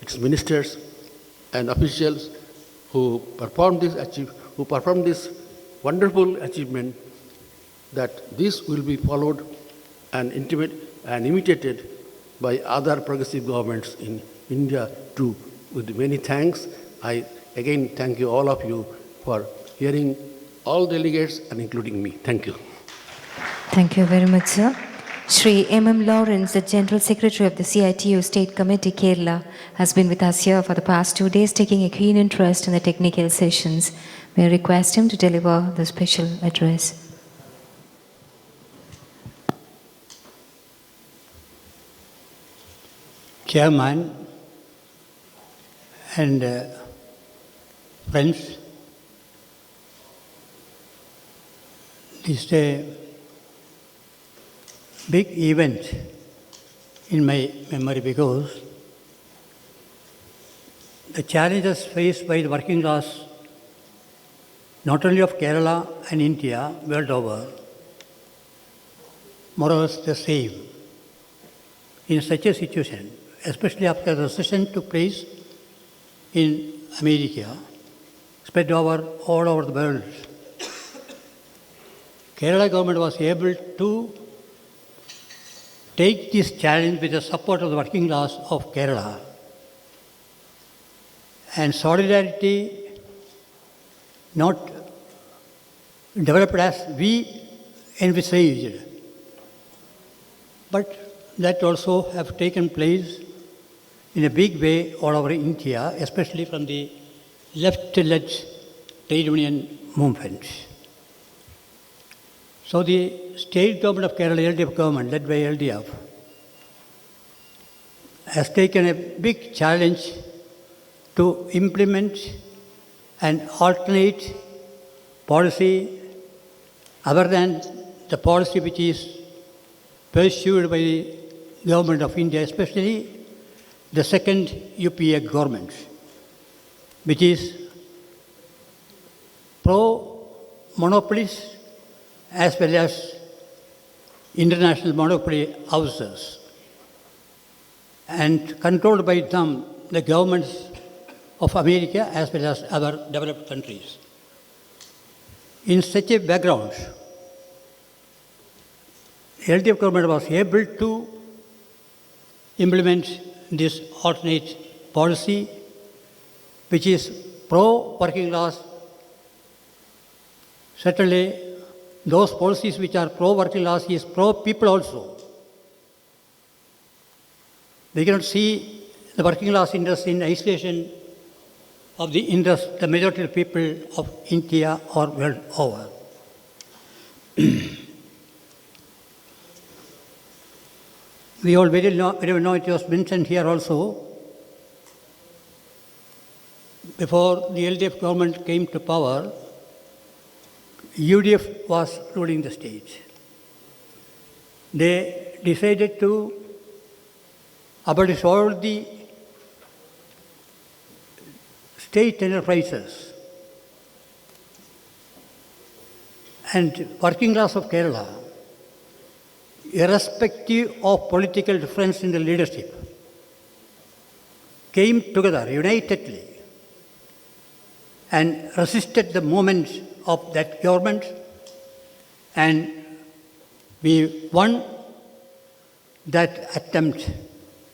its ministers and officials who performed this wonderful achievement, that this will be followed and imitated by other progressive governments in India too. With many thanks, I again thank you, all of you, for hearing all delegates and including me. Thank you. Thank you very much, sir. Shri M.M. Lawrence, the General Secretary of the CITU State Committee, Kerala, has been with us here for the past 2 days, taking a keen interest in the technical sessions. May I request him to deliver the special address. Chairman and friends, this is a big event in my memory because the challenges faced by the working class, not only of Kerala and India, world over, more or less the same. In such a situation, especially after the recession took place in America, spread over all over the world, Kerala government was able to take this challenge with the support of the working class of Kerala. And solidarity not developed as we envisaged, but that also have taken place in a big way all over India, especially from the left-led trade union movement. So the state government of Kerala, LDF government, led by LDF, has taken a big challenge to implement an alternate policy other than the policy which is pursued by the government of India, especially the second UPA government, which is pro-monopolies as well as international monopoly houses, and controlled by them the governments of America as well as other developed countries. In such a background, the LDF government was able to implement this alternate policy, which is pro-working class. Certainly, those policies which are pro-working class is pro-people also. We cannot see the working class interest in isolation of the interest, the majority of people of India or world over. We all very well know, it was mentioned here also, before the LDF government came to power, UDF was ruling the state. They decided to abolish all the state enterprises, and working class of Kerala, irrespective of political difference in the leadership, came together unitedly and resisted the movement of that government, and we won that attempt,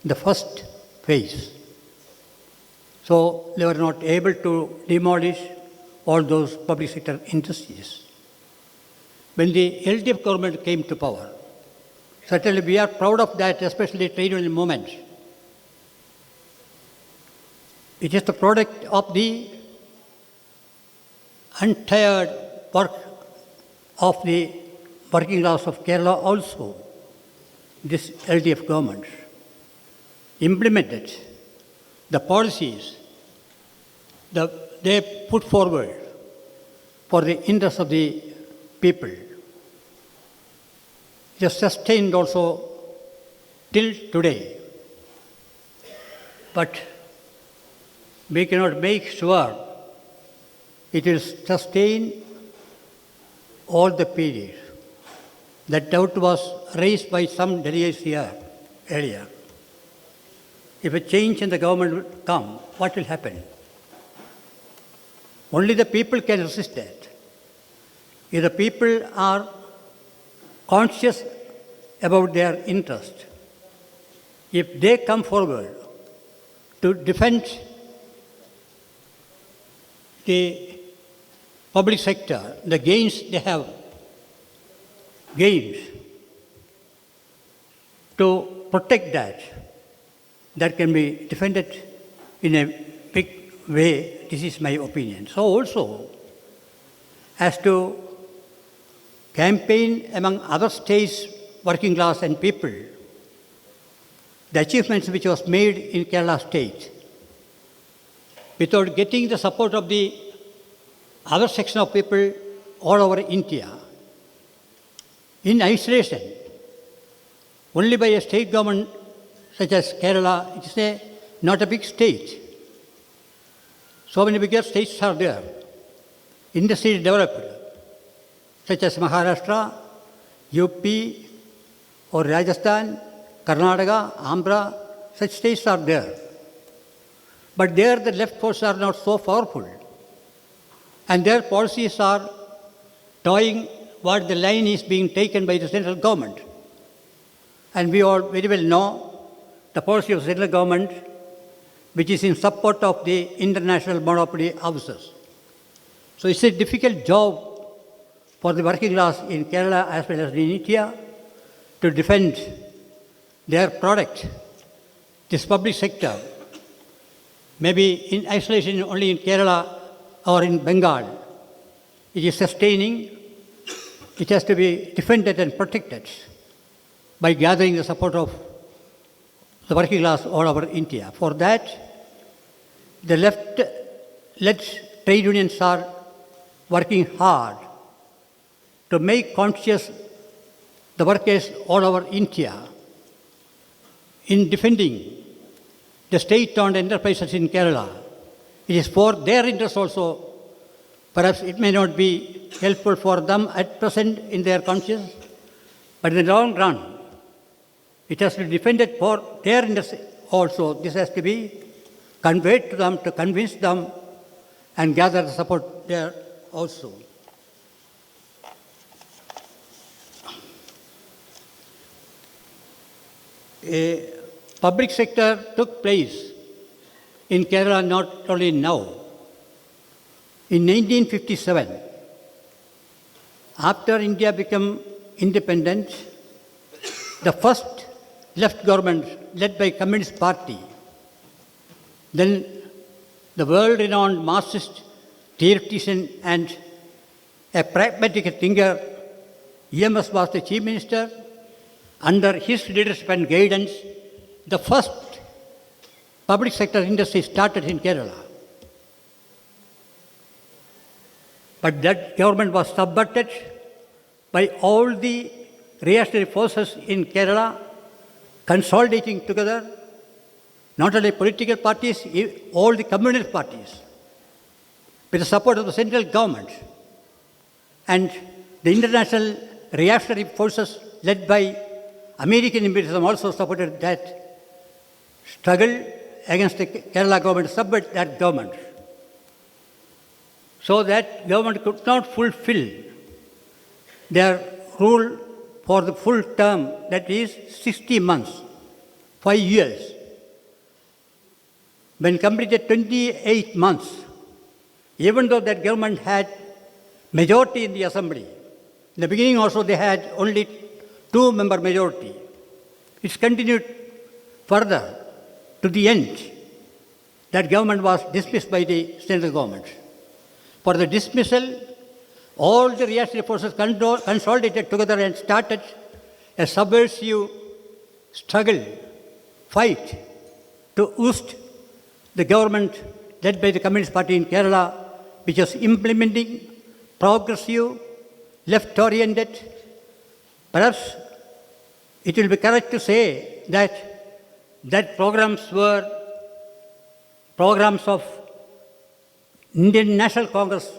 the first phase. So they were not able to demolish all those public sector industries. When the LDF government came to power, certainly we are proud of that, especially trade union movement. It is the product of the untired work of the working class of Kerala also. This LDF government implemented the policies that they put forward for the interest of the people. It is sustained also till today. But we cannot make sure it will sustain all the period. That doubt was raised by some delegates here earlier. if a change in the government will come, what will happen? Only the people can resist that. If the people are conscious about their interest, if they come forward to defend the public sector, the gains they have gained, to protect that, that can be defended in a big way. This is my opinion. So also, as to campaign among other states, working class and people, the achievements which was made in Kerala state, without getting the support of the other section of people all over India, in isolation, only by a state government such as Kerala, it is not a big state. So many bigger states are there. Industry developed, such as Maharashtra, UP, or Rajasthan, Karnataka, Andhra, such states are there. But there the left forces are not so powerful. And their policies are toying what the line is being taken by the central government. And we all very well know the policy of the central government, which is in support of the international monopoly houses. So it's a difficult job for the working class in Kerala as well as in India to defend their product, this public sector. Maybe in isolation only in Kerala or in Bengal, it is sustaining. It has to be defended and protected by gathering the support of the working class all over India. For that, the left-led trade unions are working hard to make conscious the workers all over India in defending the state-owned enterprises in Kerala. It is for their interest also. Perhaps it may not be helpful for them at present in their conscience, but in the long run, it has to be defended for their interest also. This has to be conveyed to them to convince them and gather the support there also. A public sector took place in Kerala not only now. In 1957, after India became independent, the first left government led by Communist Party, then the world-renowned Marxist theoretician and a pragmatic thinker, EMS was the chief minister. Under his leadership and guidance, the first public sector industry started in Kerala. But that government was subverted by all the reactionary forces in Kerala consolidating together, not only political parties, all the communist parties, with the support of the central government. And the international reactionary forces led by American imperialism also supported that struggle against the Kerala government, subvert that government. So that government could not fulfill their rule for the full term, that is 60 months, 5 years. When completed 28 months, even though that government had majority in the assembly, in the beginning also they had only 2-member majority. It's continued further to the end. That government was dismissed by the central government. For the dismissal, all the reactionary forces consolidated together and started a subversive struggle, fight to oust the government led by the Communist Party in Kerala, which was implementing progressive, left-oriented. Perhaps it will be correct to say that programs were programs of Indian National Congress,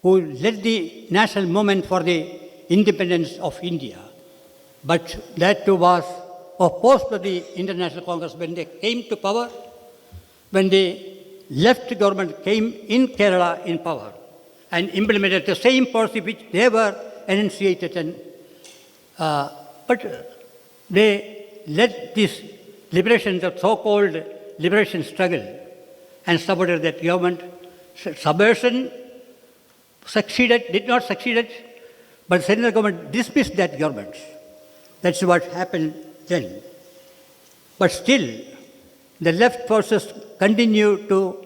who led the national movement for the independence of India. But that too was opposed to the International Congress when they came to power, when the left government came in Kerala in power and implemented the same policy which they were enunciated. But they led this liberation, the so-called liberation struggle, and supported that government. Subversion did not succeed, but the central government dismissed that government. That's what happened then. But still, the left forces continue to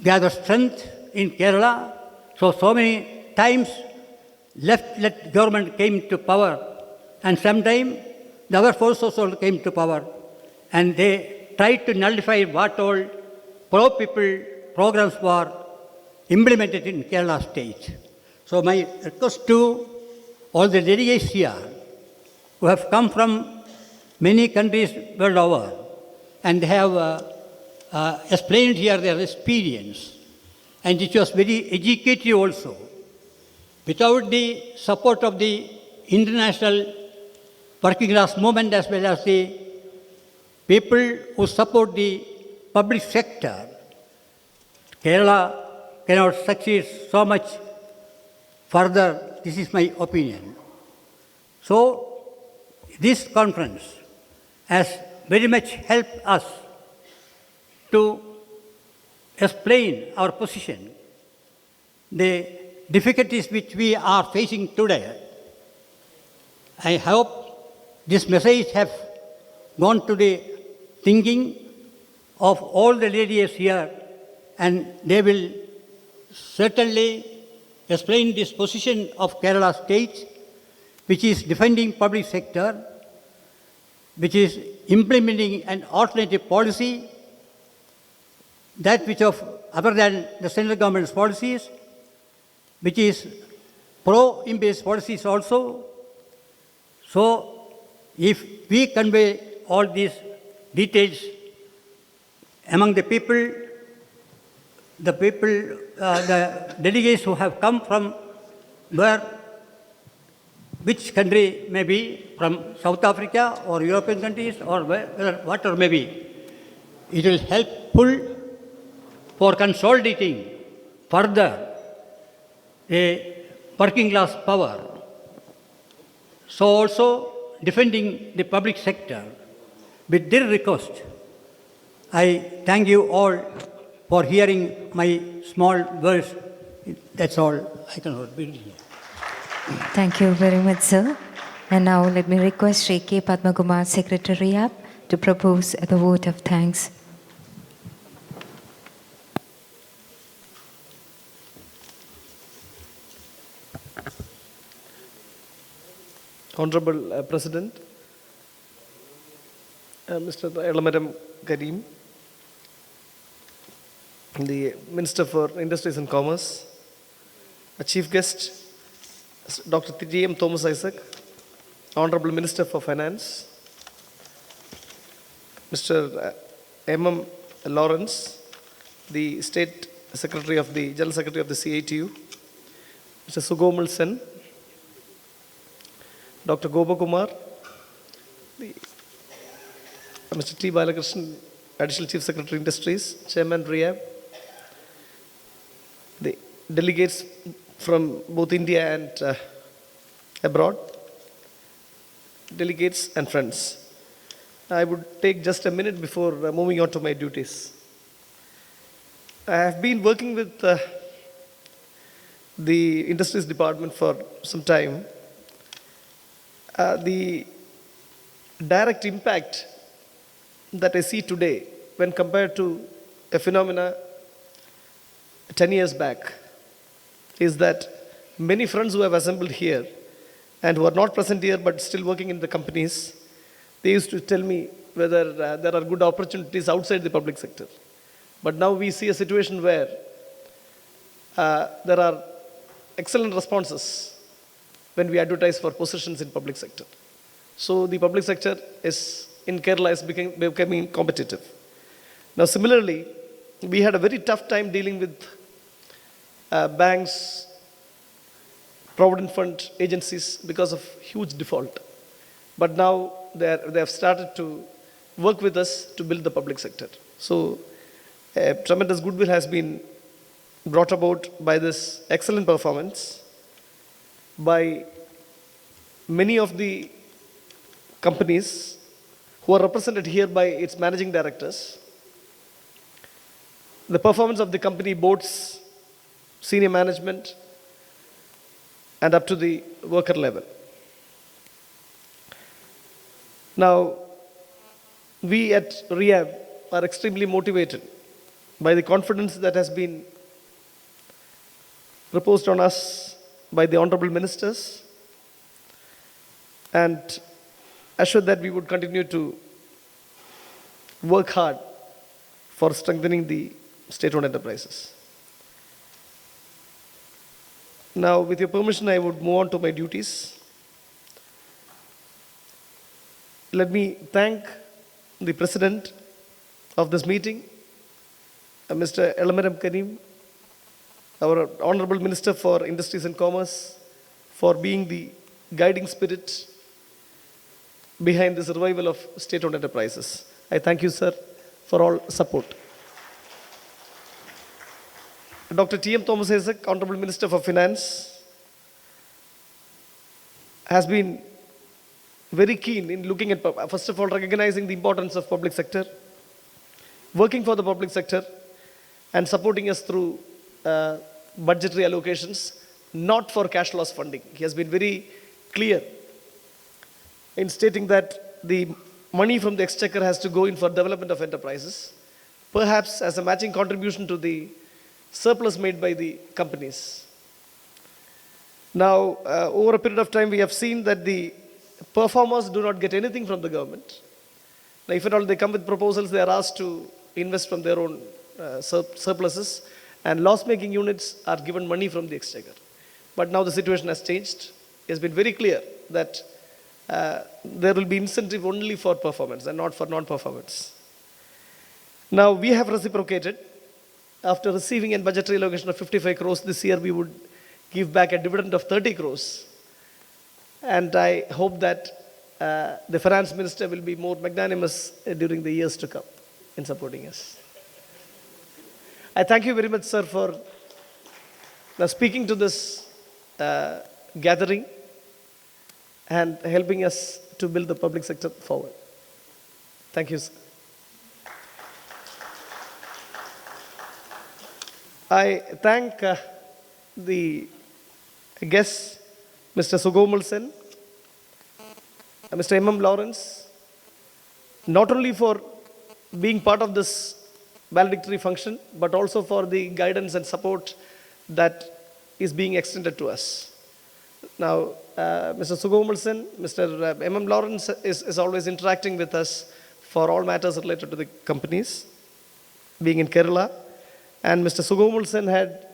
gather strength in Kerala. So many times left government came to power, and sometimes the other forces also came to power, and they tried to nullify what all pro-people programs were implemented in Kerala state. So my request to all the delegates here who have come from many countries world over and have explained here their experience, and it was very educative also. Without the support of the international working class movement as well as the people who support the public sector, Kerala cannot succeed so much further. This is my opinion. So, this conference has very much helped us to explain our position, the difficulties which we are facing today. I hope this message has gone to the thinking of all the ladies here, and they will certainly explain this position of Kerala state, which is defending public sector, which is implementing an alternative policy, that which of other than the central government's policies, which is pro-imperialist policies also. So, if we convey all these details among the people, the delegates who have come from which country may be, from South Africa or European countries or whatever may be, it will helpful for consolidating further a working class power. So also defending the public sector. With this request, I thank you all for hearing my small words. That's all I can read here. Thank you very much, sir. And now let me request Sri K. Padmakumar, Secretariat, to propose the vote of thanks. Honorable President, Mr. Elamaram Karim, the Minister for Industries and Commerce, a Chief Guest, Dr. T.M. Thomas Isaac, Honorable Minister for Finance, Mr. M.M. Lawrence, the State Secretary of the General Secretary of the CITU, Mr. Sugomal Sen, Dr. Gopakumar, Mr. T. Balakrishnan, Additional Chief Secretary Industries, Chairman RIAB, the delegates from both India and abroad, delegates and friends. I would take just a minute before moving on to my duties. I have been working with the Industries Department for some time. The direct impact that I see today when compared to a phenomena 10 years back is that many friends who have assembled here and who are not present here but still working in the companies, they used to tell me whether there are good opportunities outside the public sector. But now we see a situation where there are excellent responses when we advertise for positions in public sector. So the public sector in Kerala is becoming competitive. Now similarly, we had a very tough time dealing with banks, provident fund agencies because of huge default. But now they have started to work with us to build the public sector. So tremendous goodwill has been brought about by this excellent performance by many of the companies who are represented here by its managing directors, the performance of the company boards, senior management, and up to the worker level. Now, we at Rehab are extremely motivated by the confidence that has been reposed on us by the honorable ministers, and assured that we would continue to work hard for strengthening the state-owned enterprises. Now, with your permission, I would move on to my duties. Let me thank the president of this meeting, Mr. Elamaram Karim, our Honorable Minister for Industries and Commerce, for being the guiding spirit behind this revival of state-owned enterprises. I thank you, sir, for all support. Dr. T.M. Thomas Isaac, Honorable Minister for Finance, has been very keen in looking at, first of all, recognizing the importance of public sector, working for the public sector, and supporting us through budgetary allocations, not for cash loss funding. He has been very clear in stating that the money from the exchequer has to go in for development of enterprises, perhaps as a matching contribution to the surplus made by the companies. Now, over a period of time, we have seen that the performers do not get anything from the government. Now, if at all they come with proposals, they are asked to invest from their own surpluses, and loss-making units are given money from the exchequer. But now the situation has changed. It has been very clear that there will be incentive only for performance and not for non-performance. Now, we have reciprocated. After receiving a budgetary allocation of 55 crores this year, we would give back a dividend of 30 crores. And I hope that the finance minister will be more magnanimous during the years to come in supporting us. I thank you very much, sir, for speaking to this gathering and helping us to build the public sector forward. Thank you, sir. I thank the guests, Mr. Sugomal Sen, Mr. M.M. Lawrence, not only for being part of this valedictory function, but also for the guidance and support that is being extended to us. Now, Mr. Sugomal Sen, Mr. M.M. Lawrence is always interacting with us for all matters related to the companies, being in Kerala. And Mr. Sugomal Sen had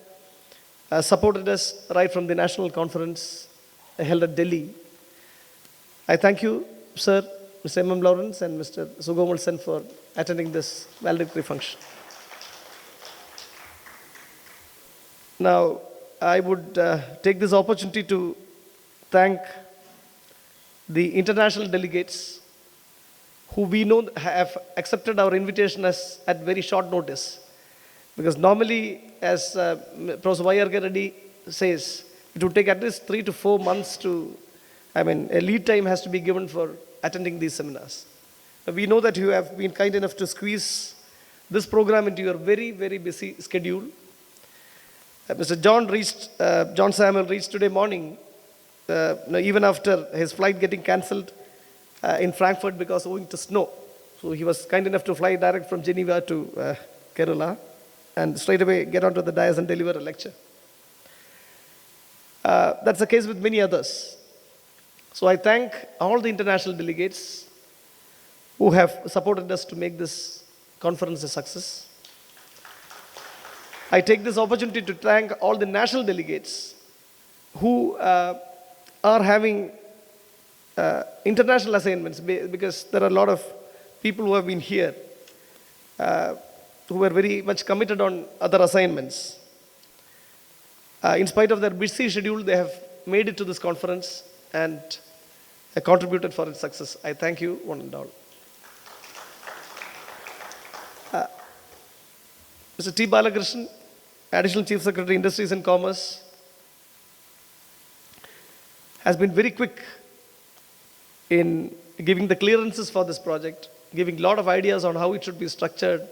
supported us right from the national conference held at Delhi. I thank you, sir, Mr. M.M. Lawrence and Mr. Sugomal Sen for attending this valedictory function. Now, I would take this opportunity to thank the international delegates who we know have accepted our invitation at very short notice. Because normally, as Professor Y.R. Reddy says, it would take at least 3 to 4 months a lead time has to be given for attending these seminars. We know that you have been kind enough to squeeze this program into your very, very busy schedule. Mr. John Samuel reached today morning, even after his flight getting cancelled in Frankfurt because owing to snow. So he was kind enough to fly direct from Geneva to Kerala and straight away get onto the dais and deliver a lecture. That's the case with many others. So I thank all the international delegates who have supported us to make this conference a success. I take this opportunity to thank all the national delegates who are having international assignments, because there are a lot of people who have been here who were very much committed on other assignments. In spite of their busy schedule, they have made it to this conference and contributed for its success. I thank you one and all. Mr. T. Balakrishnan, Additional Chief Secretary, Industries and Commerce, has been very quick in giving the clearances for this project, giving a lot of ideas on how it should be structured.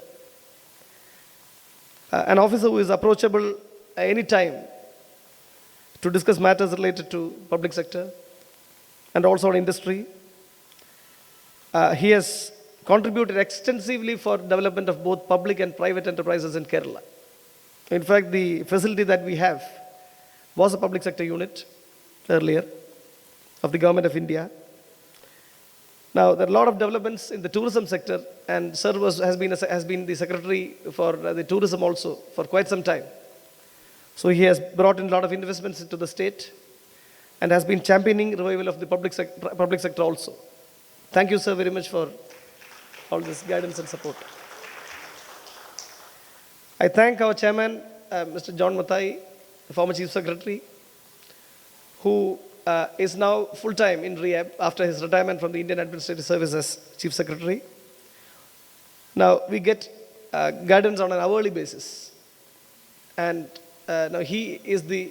An officer who is approachable at any time to discuss matters related to public sector and also on industry. He has contributed extensively for development of both public and private enterprises in Kerala. In fact, the facility that we have was a public sector unit earlier of the Government of India. Now, there are a lot of developments in the tourism sector, and Sir has been the secretary for the tourism also for quite some time. So he has brought in a lot of investments into the state and has been championing revival of the public sector also. Thank you, sir, very much for all this guidance and support. I thank our chairman, Mr. John Mathai, the former chief secretary, who is now full-time in rehab after his retirement from the Indian Administrative Service as chief secretary. Now, we get guidance on an hourly basis. And now he is the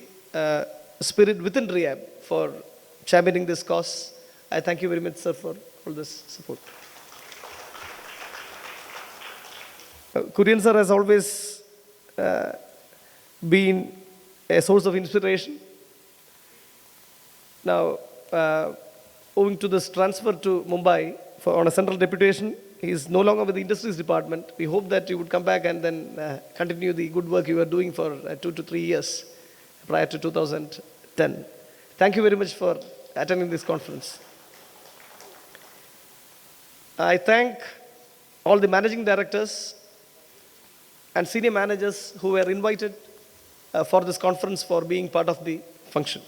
spirit within rehab for championing this cause. I thank you very much, sir, for all this support. Kurian sir has always been a source of inspiration. Now, owing to this transfer to Mumbai on a central deputation, he is no longer with the Industries Department. We hope that you would come back and then continue the good work you were doing for 2 to 3 years prior to 2010. Thank you very much for attending this conference. I thank all the managing directors and senior managers who were invited for this conference for being part of the function.